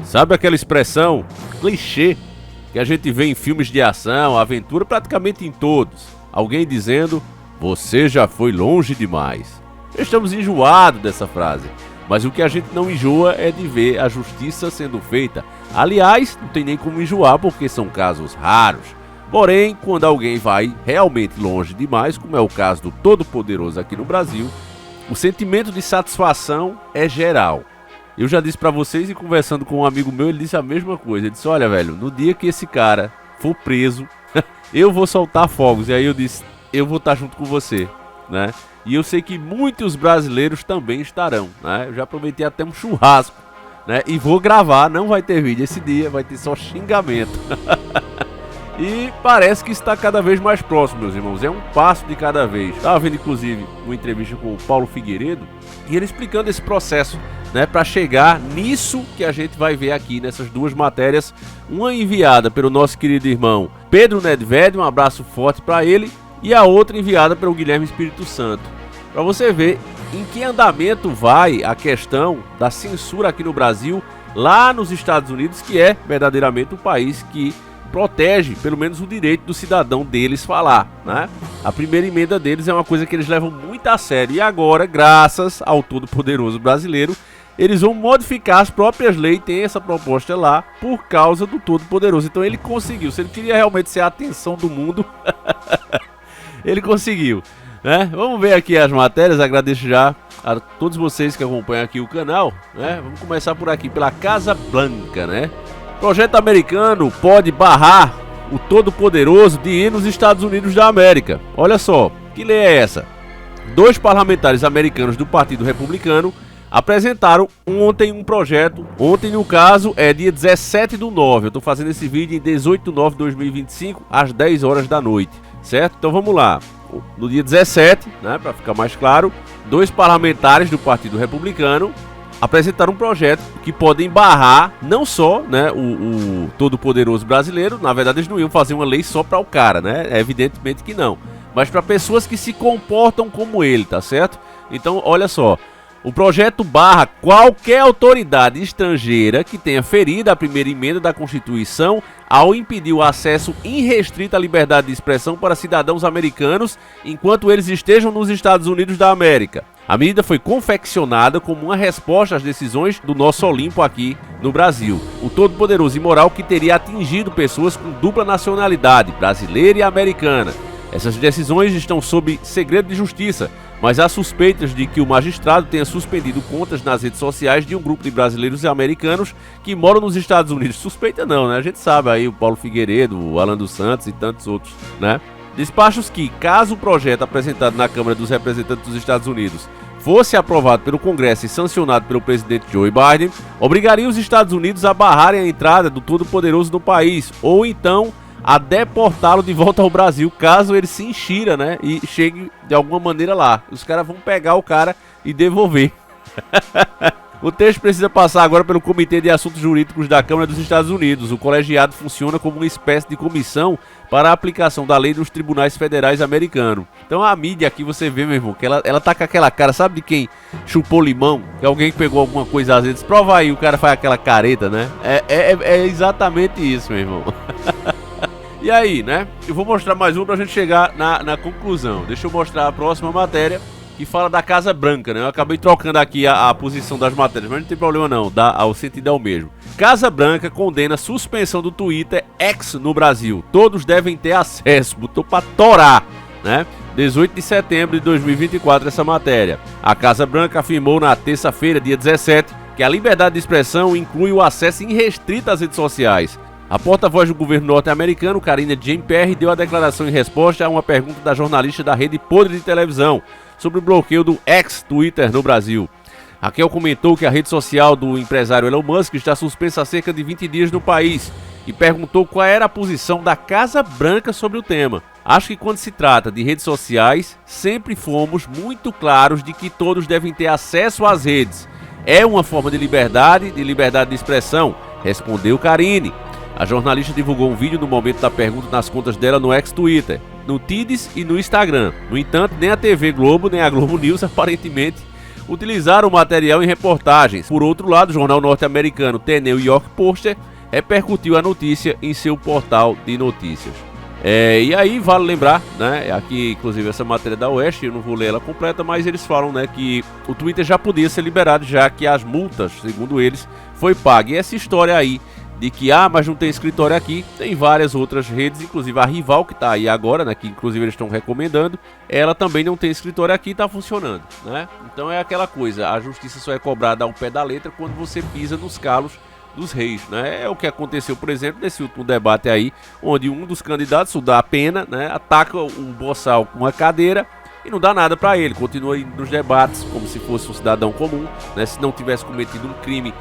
Sabe aquela expressão clichê que a gente vê em filmes de ação, aventura, praticamente em todos? Alguém dizendo, você já foi longe demais. Estamos enjoados dessa frase, mas o que a gente não enjoa é de ver a justiça sendo feita. Aliás, não tem nem como enjoar porque são casos raros. Porém, quando alguém vai realmente longe demais, como é o caso do Todo-Poderoso aqui no Brasil, o sentimento de satisfação é geral. Eu já disse pra vocês, e conversando com um amigo meu, ele disse a mesma coisa. Ele disse, olha velho, no dia que esse cara for preso, eu vou soltar fogos. E aí eu disse, eu vou estar junto com você, né? E eu sei que muitos brasileiros também estarão, né? Eu já prometi até um churrasco, né? E vou gravar, não vai ter vídeo esse dia, vai ter só xingamento. E parece que está cada vez mais próximo, meus irmãos. É um passo de cada vez. Estava vendo, inclusive, uma entrevista com o Paulo Figueiredo e ele explicando esse processo, né, para chegar nisso que a gente vai ver aqui nessas duas matérias. Uma enviada pelo nosso querido irmão Pedro Nedved, um abraço forte para ele, e a outra enviada pelo Guilherme Espírito Santo. Para você ver em que andamento vai a questão da censura aqui no Brasil, lá nos Estados Unidos, que é verdadeiramente o país que protege, pelo menos, o direito do cidadão deles falar, né? A primeira emenda deles é uma coisa que eles levam muito a sério. E agora, graças ao todo-poderoso brasileiro, eles vão modificar as próprias leis. Tem essa proposta lá por causa do todo-poderoso. Então ele conseguiu. Se ele queria realmente ser a atenção do mundo, ele conseguiu, né? Vamos ver aqui as matérias. Agradeço já a todos vocês que acompanham aqui o canal, né? Vamos começar por aqui, pela Casa Branca, né? Projeto americano pode barrar o Todo-Poderoso de ir nos Estados Unidos da América. Olha só, que lei é essa? 2 parlamentares americanos do Partido Republicano apresentaram ontem um projeto. Ontem, no caso, é dia 17/9. Eu estou fazendo esse vídeo em 18/9/2025, às 10 horas da noite, certo? Então vamos lá. No dia 17, né, para ficar mais claro, 2 parlamentares do Partido Republicano apresentaram um projeto que podem barrar não só, né, o todo-poderoso brasileiro. Na verdade, eles não iam fazer uma lei só para o cara, né? Evidentemente que não. Mas para pessoas que se comportam como ele, tá certo? Então, olha só. O projeto barra qualquer autoridade estrangeira que tenha ferido a primeira emenda da Constituição ao impedir o acesso irrestrito à liberdade de expressão para cidadãos americanos enquanto eles estejam nos Estados Unidos da América. A medida foi confeccionada como uma resposta às decisões do nosso Olimpo aqui no Brasil, o todo-poderoso imoral que teria atingido pessoas com dupla nacionalidade, brasileira e americana. Essas decisões estão sob segredo de justiça, mas há suspeitas de que o magistrado tenha suspendido contas nas redes sociais de um grupo de brasileiros e americanos que moram nos Estados Unidos. Suspeita não, né? A gente sabe aí, o Paulo Figueiredo, o Alan dos Santos e tantos outros, né? Despachos que, caso o projeto apresentado na Câmara dos Representantes dos Estados Unidos fosse aprovado pelo Congresso e sancionado pelo presidente Joe Biden, obrigariam os Estados Unidos a barrarem a entrada do Todo-Poderoso no país, ou então a deportá-lo de volta ao Brasil, caso ele se enxira, né, e chegue de alguma maneira lá. Os caras vão pegar o cara e devolver. O texto precisa passar agora pelo Comitê de Assuntos Jurídicos da Câmara dos Estados Unidos. O colegiado funciona como uma espécie de comissão para a aplicação da lei nos tribunais federais americanos. Então a mídia aqui, você vê, meu irmão, que ela tá com aquela cara, sabe de quem chupou limão? Que alguém pegou alguma coisa às vezes, prova aí, o cara faz aquela careta, né? É exatamente isso, meu irmão. E aí, né? Eu vou mostrar mais uma pra gente chegar na conclusão. Deixa eu mostrar a próxima matéria, que fala da Casa Branca, né? Eu acabei trocando aqui a posição das matérias, mas não tem problema não, o sentido é o mesmo. Casa Branca condena suspensão do Twitter X no Brasil. Todos devem ter acesso. Botou pra torar, né? 18 de setembro de 2024 essa matéria. A Casa Branca afirmou na terça-feira, dia 17, que a liberdade de expressão inclui o acesso irrestrito às redes sociais. A porta-voz do governo norte-americano, Karine Jean-Pierre, deu a declaração em resposta a uma pergunta da jornalista da Rede Podre de Televisão sobre o bloqueio do ex-Twitter no Brasil. Raquel comentou que a rede social do empresário Elon Musk está suspensa há cerca de 20 dias no país e perguntou qual era a posição da Casa Branca sobre o tema. Acho que quando se trata de redes sociais, sempre fomos muito claros de que todos devem ter acesso às redes. É uma forma de liberdade de expressão, respondeu Karine. A jornalista divulgou um vídeo no momento da pergunta nas contas dela no ex-Twitter, no Tidis e no Instagram. No entanto, nem a TV Globo nem a Globo News aparentemente utilizaram o material em reportagens. Por outro lado, o jornal norte-americano The New York Post repercutiu a notícia em seu portal de notícias. E aí vale lembrar, né, aqui inclusive essa matéria da Oeste, eu não vou ler ela completa, mas eles falam, né, que o Twitter já podia ser liberado, já que as multas, segundo eles, foi paga. E essa história aí de que, mas não tem escritório aqui, tem várias outras redes, inclusive a rival que tá aí agora, né, que inclusive eles estão recomendando, ela também não tem escritório aqui e tá funcionando, né? Então é aquela coisa, a justiça só é cobrada ao pé da letra quando você pisa nos calos dos reis, né? É o que aconteceu, por exemplo, nesse último debate aí, onde um dos candidatos, o da Pena, né, ataca um boçal com uma cadeira e não dá nada pra ele, continua indo nos debates como se fosse um cidadão comum, né, se não tivesse cometido um crime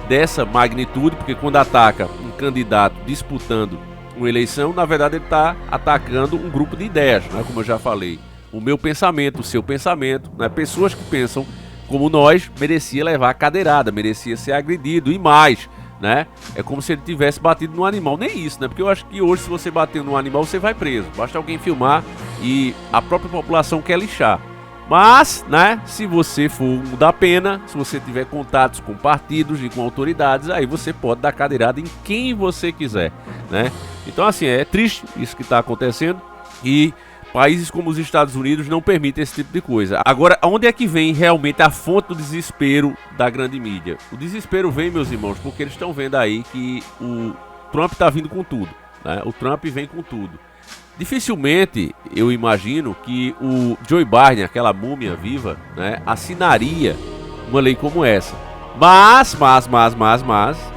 dessa magnitude, porque quando ataca um candidato disputando uma eleição, na verdade ele está atacando um grupo de ideias, né? Como eu já falei, o meu pensamento, o seu pensamento, né? Pessoas que pensam como nós, merecia levar a cadeirada, merecia ser agredido e mais, né? É como se ele tivesse batido num animal, nem isso, né? Porque eu acho que hoje se você bater num animal você vai preso, basta alguém filmar e a própria população quer lixar. Mas, né, se você for um da pena, se você tiver contatos com partidos e com autoridades, aí você pode dar cadeirada em quem você quiser, né? Então, assim, é triste isso que está acontecendo e países como os Estados Unidos não permitem esse tipo de coisa. Agora, onde é que vem realmente a fonte do desespero da grande mídia? O desespero vem, meus irmãos, porque eles estão vendo aí que o Trump está vindo com tudo, né? O Trump vem com tudo. Dificilmente, eu imagino que o Joe Biden, aquela múmia viva, né, assinaria uma lei como essa. Mas,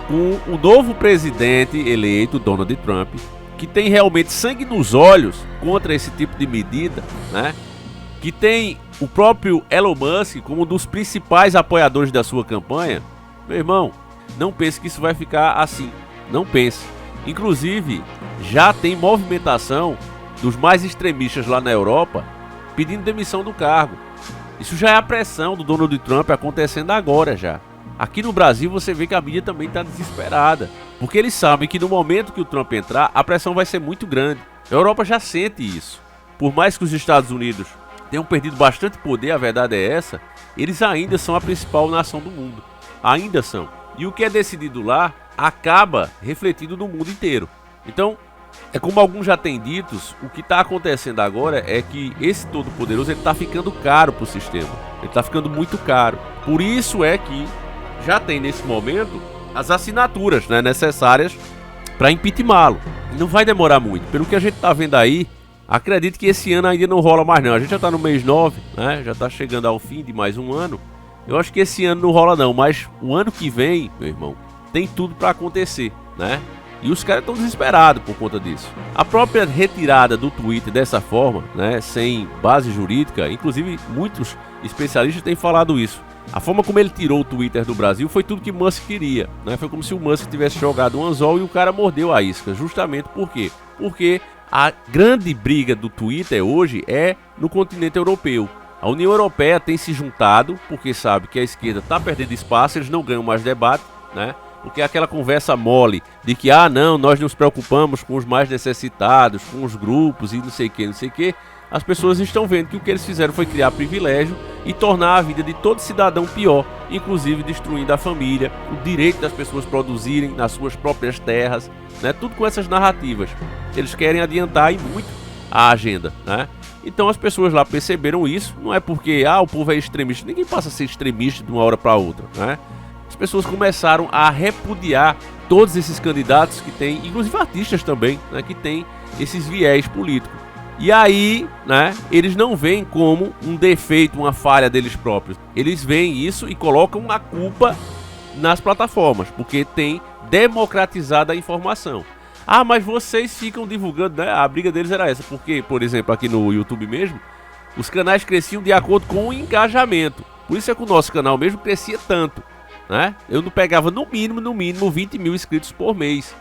com o novo presidente eleito, Donald Trump, que tem realmente sangue nos olhos contra esse tipo de medida, né, que tem o próprio Elon Musk como um dos principais apoiadores da sua campanha, meu irmão, não pense que isso vai ficar assim, não pense. Inclusive, já tem movimentação dos mais extremistas lá na Europa pedindo demissão do cargo. Isso já é a pressão do Donald Trump acontecendo agora já. Aqui no Brasil você vê que a mídia também está desesperada, porque eles sabem que no momento que o Trump entrar, a pressão vai ser muito grande. A Europa já sente isso. Por mais que os Estados Unidos tenham perdido bastante poder, a verdade é essa, eles ainda são a principal nação do mundo. Ainda são. E o que é decidido lá acaba refletindo no mundo inteiro. Então, é como alguns já têm dito, o que está acontecendo agora é que esse todo-poderoso está ficando caro para o sistema. Ele está ficando muito caro. Por isso é que já tem nesse momento as assinaturas, né, necessárias para impeachmentá-lo. Não vai demorar muito. Pelo que a gente está vendo aí, acredito que esse ano ainda não rola mais não. A gente já está no mês 9, né, já está chegando ao fim de mais um ano. Eu acho que esse ano não rola não, mas o ano que vem, meu irmão, tem tudo para acontecer, né? E os caras estão desesperados por conta disso. A própria retirada do Twitter dessa forma, né, sem base jurídica, inclusive muitos especialistas têm falado isso. A forma como ele tirou o Twitter do Brasil foi tudo que Musk queria, né? Foi como se o Musk tivesse jogado um anzol e o cara mordeu a isca. Justamente por quê? Porque a grande briga do Twitter hoje é no continente europeu. A União Europeia tem se juntado porque sabe que a esquerda está perdendo espaço, eles não ganham mais debate, né? Porque aquela conversa mole de que, não, nós nos preocupamos com os mais necessitados, com os grupos e não sei o que, as pessoas estão vendo que o que eles fizeram foi criar privilégio e tornar a vida de todo cidadão pior, inclusive destruindo a família, o direito das pessoas produzirem nas suas próprias terras, né? Tudo com essas narrativas. Eles querem adiantar e muito a agenda, né? Então as pessoas lá perceberam isso, não é porque, o povo é extremista, ninguém passa a ser extremista de uma hora para outra, né? As pessoas começaram a repudiar todos esses candidatos que têm, inclusive artistas também, né, que têm esses viés políticos. E aí, né, eles não veem como um defeito, uma falha deles próprios. Eles veem isso e colocam a culpa nas plataformas, porque tem democratizado a informação. Mas vocês ficam divulgando, né? A briga deles era essa, porque, por exemplo, aqui no YouTube mesmo, os canais cresciam de acordo com o engajamento. Por isso é que o nosso canal mesmo crescia tanto, né? Eu não pegava no mínimo 20 mil inscritos por mês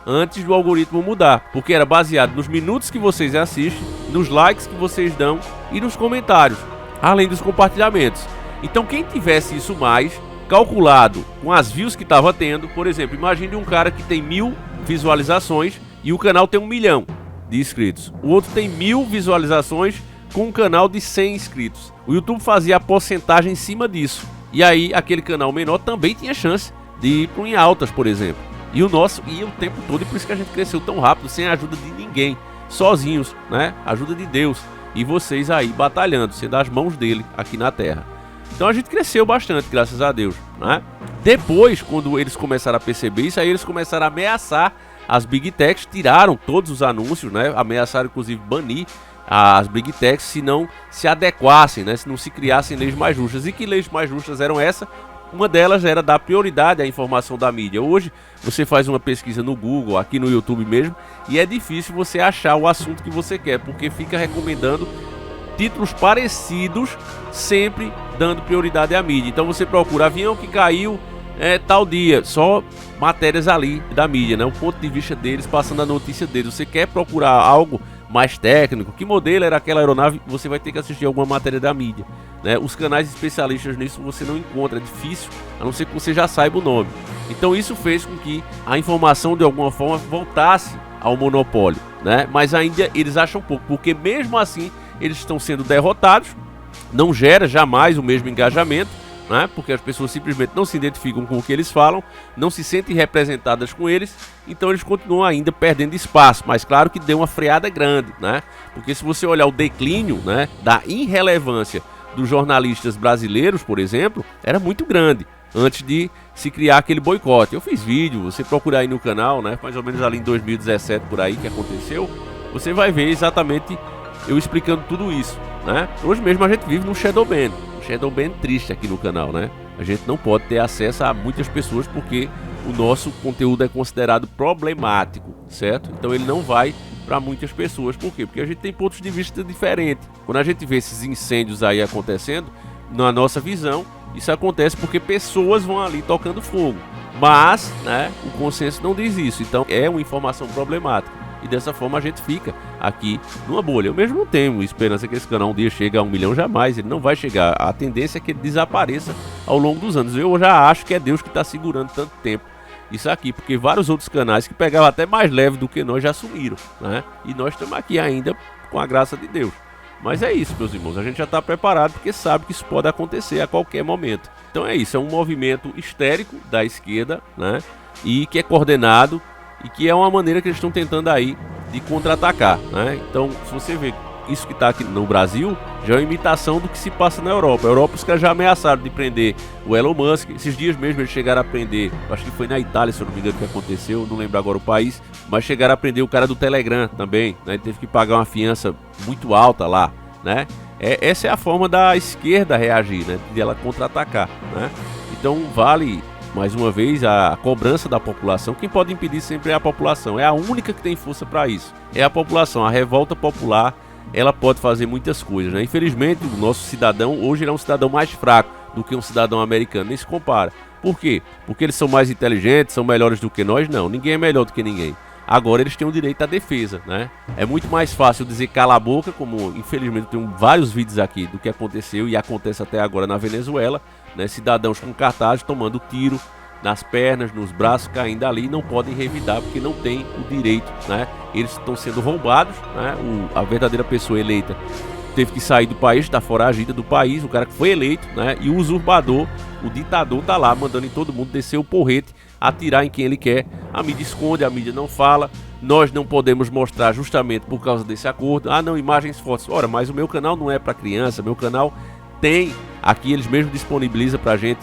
antes do algoritmo mudar, porque era baseado nos minutos que vocês assistem, nos likes que vocês dão e nos comentários, além dos compartilhamentos. Então quem tivesse isso mais calculado com as views que estava tendo, por exemplo, imagine um cara que tem 1000 visualizações e o canal tem 1 milhão de inscritos, o outro tem 1000 visualizações, com um canal de 100 inscritos. O YouTube fazia a porcentagem em cima disso. E aí aquele canal menor também tinha chance de ir para em altas, por exemplo. E o nosso ia o tempo todo, e por isso que a gente cresceu tão rápido, sem a ajuda de ninguém, sozinhos, né? Ajuda de Deus. E vocês aí batalhando, sendo as mãos dele aqui na terra. Então a gente cresceu bastante, graças a Deus, né? Depois, quando eles começaram a perceber isso, aí eles começaram a ameaçar as Big Techs, tiraram todos os anúncios, né? Ameaçaram inclusive banir as Big Techs se não se adequassem, né? Se não se criassem leis mais justas. E que leis mais justas eram essas? Uma delas era dar prioridade à informação da mídia. Hoje você faz uma pesquisa no Google, aqui no YouTube mesmo, e é difícil você achar o assunto que você quer, porque fica recomendando títulos parecidos, sempre dando prioridade à mídia. Então você procura avião que caiu tal dia, só matérias ali da mídia, né? O ponto de vista deles, passando a notícia deles. Você quer procurar algo mais técnico, que modelo era aquela aeronave, você vai ter que assistir alguma matéria da mídia, né? Os canais especialistas nisso você não encontra, é difícil, a não ser que você já saiba o nome. Então isso fez com que a informação de alguma forma voltasse ao monopólio, né? Mas ainda eles acham pouco, porque mesmo assim eles estão sendo derrotados, não gera jamais o mesmo engajamento, né? Porque as pessoas simplesmente não se identificam com o que eles falam, não se sentem representadas com eles, então eles continuam ainda perdendo espaço. Mas claro que deu uma freada grande, né? Porque se você olhar o declínio, né, da irrelevância dos jornalistas brasileiros, por exemplo, era muito grande antes de se criar aquele boicote. Eu fiz vídeo, você procurar aí no canal, né, mais ou menos ali em 2017 por aí que aconteceu, você vai ver exatamente eu explicando tudo isso, né? Hoje mesmo a gente vive num shadow ban triste aqui no canal, né? A gente não pode ter acesso a muitas pessoas porque o nosso conteúdo é considerado problemático, certo? Então ele não vai para muitas pessoas. Por quê? Porque a gente tem pontos de vista diferentes. Quando a gente vê esses incêndios aí acontecendo, na nossa visão, isso acontece porque pessoas vão ali tocando fogo. Mas, né, o consenso não diz isso. Então é uma informação problemática. E dessa forma a gente fica aqui numa bolha. Eu mesmo não tenho esperança que esse canal um dia chegue a 1 milhão, jamais. Ele não vai chegar. A tendência é que ele desapareça ao longo dos anos. Eu já acho que é Deus que está segurando tanto tempo isso aqui, porque vários outros canais que pegavam até mais leve do que nós já sumiram, né? E nós estamos aqui ainda com a graça de Deus. Mas é isso, meus irmãos, a gente já está preparado porque sabe que isso pode acontecer a qualquer momento. Então é isso, é um movimento histérico da esquerda, né? E que é coordenado e que é uma maneira que eles estão tentando aí de contra-atacar, né? Então, se você vê isso que está aqui no Brasil, já é uma imitação do que se passa na Europa. A Europa, os caras já ameaçaram de prender o Elon Musk. Esses dias mesmo eles chegaram a prender, acho que foi na Itália, se eu não me engano, que aconteceu, não lembro agora o país, mas chegaram a prender o cara do Telegram também, né? Ele teve que pagar uma fiança muito alta lá, né? Essa é a forma da esquerda reagir, né? De ela contra-atacar, né? Então vale, mais uma vez, a cobrança da população. Quem pode impedir sempre é a população. É a única que tem força para isso. É a população. A revolta popular, ela pode fazer muitas coisas, né? Infelizmente, o nosso cidadão, hoje ele é um cidadão mais fraco do que um cidadão americano. Nem se compara. Por quê? Porque eles são mais inteligentes, são melhores do que nós? Não. Ninguém é melhor do que ninguém. Agora eles têm o direito à defesa, né? É muito mais fácil dizer cala a boca, como infelizmente eu tenho vários vídeos aqui do que aconteceu e acontece até agora na Venezuela, né? Cidadãos com cartazes tomando tiro nas pernas, nos braços, caindo ali, não podem revidar porque não tem o direito, né? Eles estão sendo roubados, né? A verdadeira pessoa eleita teve que sair do país, está foragida do país, o cara que foi eleito, né? E o usurpador, o ditador, tá lá mandando em todo mundo descer o porrete, atirar em quem ele quer. A mídia esconde, a mídia não fala. Nós não podemos mostrar justamente por causa desse acordo. Ah, não, imagens fortes. Ora, mas o meu canal não é para criança, meu canal tem, aqui eles mesmos disponibilizam pra gente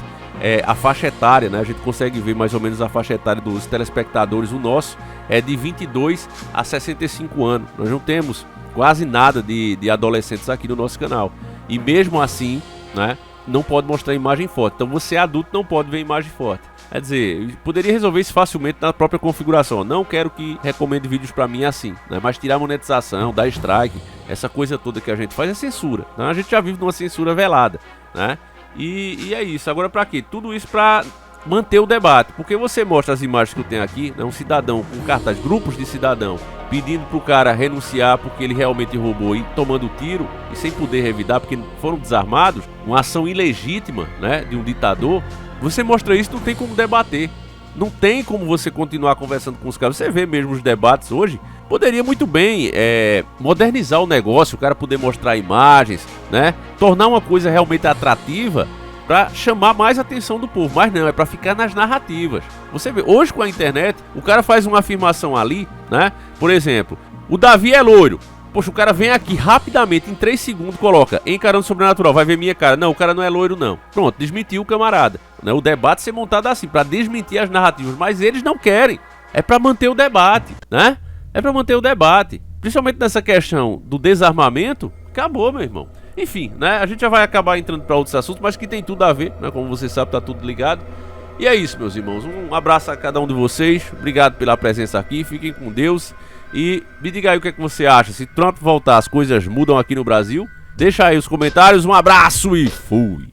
a faixa etária, né? A gente consegue ver mais ou menos a faixa etária dos telespectadores. O nosso é de 22 a 65 anos. Nós não temos quase nada de adolescentes aqui no nosso canal. E mesmo assim, né, não pode mostrar imagem forte. Então você adulto não pode ver imagem forte. Quer dizer, poderia resolver isso facilmente na própria configuração. Não quero que recomende vídeos pra mim assim, né? Mas tirar monetização, dar strike, essa coisa toda que a gente faz é censura, né? A gente já vive numa censura velada, né? E é isso. Agora pra quê? Tudo isso pra manter o debate. Porque você mostra as imagens que eu tenho aqui, né? Um cidadão com cartaz, grupos de cidadão pedindo pro cara renunciar porque ele realmente roubou e tomando tiro e sem poder revidar porque foram desarmados, uma ação ilegítima, né, de um ditador. Você mostra isso, não tem como debater, Não tem como você continuar conversando com os caras. Você vê mesmo os debates hoje. Poderia muito bem modernizar o negócio, o cara poder mostrar imagens, né? Tornar uma coisa realmente atrativa para chamar mais a atenção do povo. Mas não, é para ficar nas narrativas. Você vê, hoje com a internet, o cara faz uma afirmação ali, né? Por exemplo, o Davi é loiro. Poxa, o cara vem aqui rapidamente, em 3 segundos, coloca Encarando o Sobrenatural, vai ver minha cara. Não, o cara não é loiro não. Pronto, desmentiu o camarada, né? O debate ser montado assim, para desmentir as narrativas. Mas eles não querem. É para manter o debate, né? É para manter o debate. Principalmente nessa questão do desarmamento, acabou, meu irmão. Enfim, né? A gente já vai acabar entrando para outros assuntos, mas que tem tudo a ver, né? Como você sabe, tá tudo ligado. E é isso, meus irmãos. Um abraço a cada um de vocês. Obrigado pela presença aqui. Fiquem com Deus. E me diga aí o que é que você acha. Se Trump voltar, as coisas mudam aqui no Brasil? Deixa aí os comentários. Um abraço e fui!